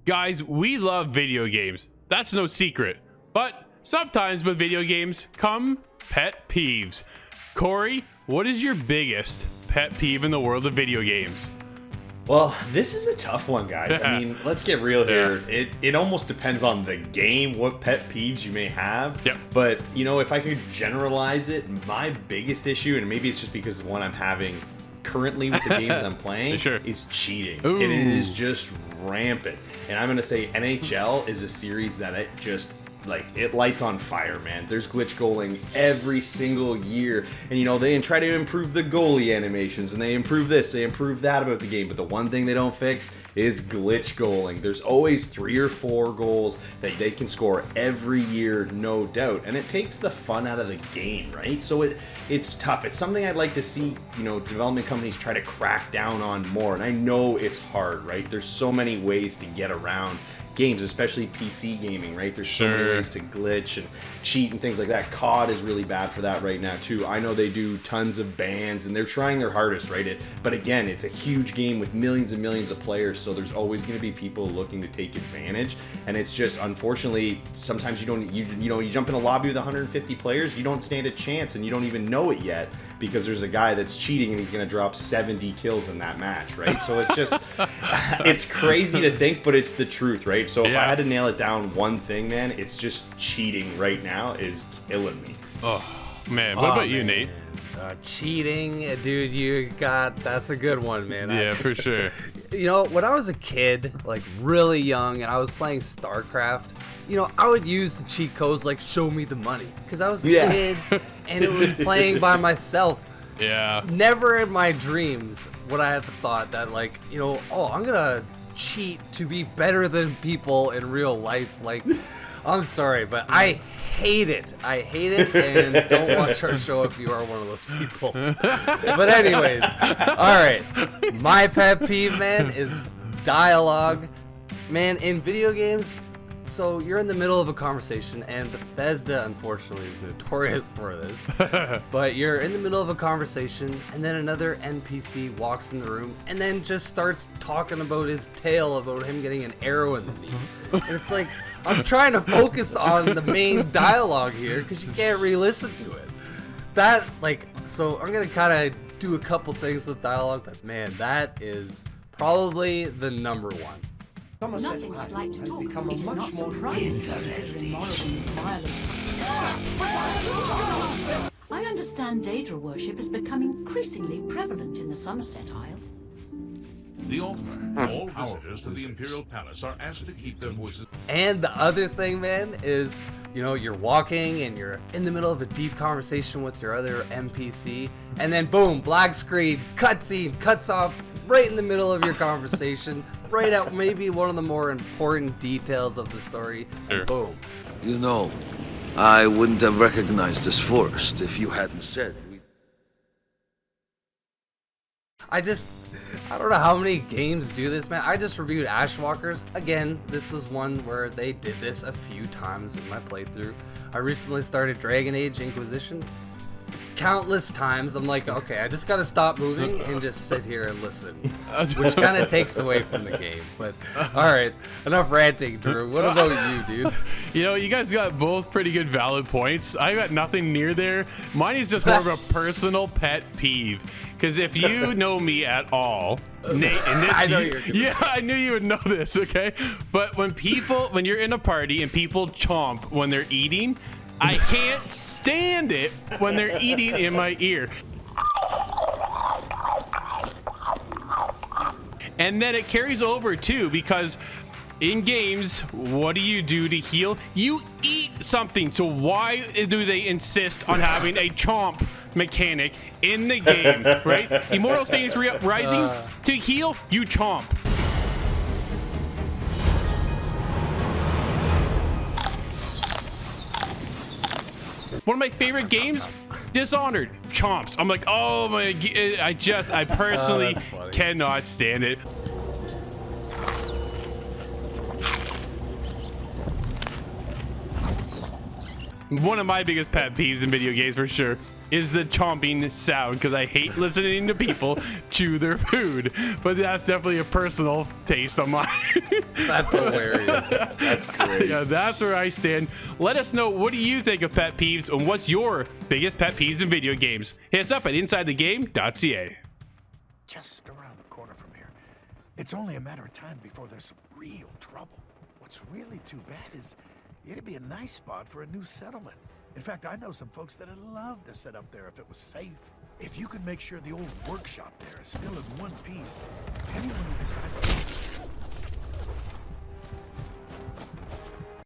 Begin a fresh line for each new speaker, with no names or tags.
Guys, we love video games. That's no secret. But sometimes with video games come pet peeves. Cory, what is your biggest pet peeve in the world of video games?
Well, this is a tough one, guys. I mean, let's get real here. It almost depends on the game, what pet peeves you may have.
Yep.
But, you know, if I could generalize it, my biggest issue, and maybe it's just because of what I'm having currently with the games I'm playing, is cheating.
Ooh.
And it is just rampant. And I'm going to say NHL is a series that it just... like, it lights on fire, man. There's glitch goaling every single year. And, you know, they try to improve the goalie animations, and they improve this, they improve that about the game. But the one thing they don't fix is glitch goaling. There's always 3 or 4 goals that they can score every year, no doubt. And it takes the fun out of the game, right? So it's tough. It's something I'd like to see, you know, development companies try to crack down on more. And I know it's hard, right? There's so many ways to get around games, especially PC gaming, right? There's so many ways to glitch and cheat and things like that. COD is really bad for that right now too. I know they do tons of bans and they're trying their hardest, right? But again, it's a huge game with millions and millions of players, so there's always going to be people looking to take advantage. And it's just, unfortunately, sometimes you jump in a lobby with 150 players, you don't stand a chance, and you don't even know it yet because there's a guy that's cheating and he's going to drop 70 kills in that match, right? So it's just, it's crazy to think, but it's the truth, right? So if I had to nail it down, one thing, man, it's just cheating right now is killing me.
Oh, man. What about you, Nate?
Cheating, dude, that's a good one, man.
Yeah, for sure.
You know, when I was a kid, like really young, and I was playing StarCraft, you know, I would use the cheat codes like show me the money, because I was a kid and it was playing by myself.
Yeah.
Never in my dreams would I have thought that, like, you know, oh, I'm gonna cheat to be better than people in real life. Like, I'm sorry, but I hate it. I hate it, and don't watch our show if you are one of those people. But anyways, all right. My pet peeve, man, is dialogue. Man, in video games, so you're in the middle of a conversation, and Bethesda, unfortunately, is notorious for this. But you're in the middle of a conversation, and then another NPC walks in the room, and then just starts talking about his tale about him getting an arrow in the knee. And it's like, I'm trying to focus on the main dialogue here, because you can't re-listen to it. That, like, so I'm going to kind of do a couple things with dialogue, but man, that is probably the number one.
Nothing I'd like to talk. It is not surprising considering Morrowind's violence. I understand Daedra worship is becoming increasingly prevalent in the Somerset Isle.
The altar. All visitors to the Imperial Palace are asked to keep their voices.
And the other thing, man, is, you know, you're walking and you're in the middle of a deep conversation with your other NPC, and then boom, black screen, cutscene, cuts off right in the middle of your conversation, right at maybe one of the more important details of the story, and boom.
You know, I wouldn't have recognized this forest if you hadn't said.
I don't know how many games do this, man. I just reviewed Ashwalkers. Again, this was one where they did this a few times in my playthrough. I recently started Dragon Age Inquisition. Countless times, I'm like, okay, I just gotta stop moving and just sit here and listen, which kind of takes away from the game. But all right, enough ranting, Drew. What about you, dude?
You know, you guys got both pretty good valid points. I got nothing near there. Mine is just more of a personal pet peeve, because if you know me at all, Nate, and this,
I know you're gonna
yeah, I knew you would know this, okay? But when you're in a party and people chomp when they're eating, I can't stand it when they're eating in my ear. And then it carries over too, because in games, what do you do to heal? You eat something. So why do they insist on having a chomp mechanic in the game, right? Immortals Phoenix Rising, to heal, you chomp. One of my favorite games, Dishonored, chomps. I'm like, oh my, I personally cannot stand it. one of my biggest pet peeves in video games for sure is the chomping sound, because I hate listening to people chew their food. But that's definitely a personal taste of mine.
That's hilarious.
That's great.
Yeah, that's where I stand. Let us know, what do you think of pet peeves, and what's your biggest pet peeves in video games? Hit us up at InsideTheGame.ca.
Just around the corner from here. It's only a matter of time before there's some real trouble. What's really too bad is it'd be a nice spot for a new settlement. In fact, I know some folks that'd love to set up there if it was safe. If you could make sure the old workshop there is still in one piece, anyone who decides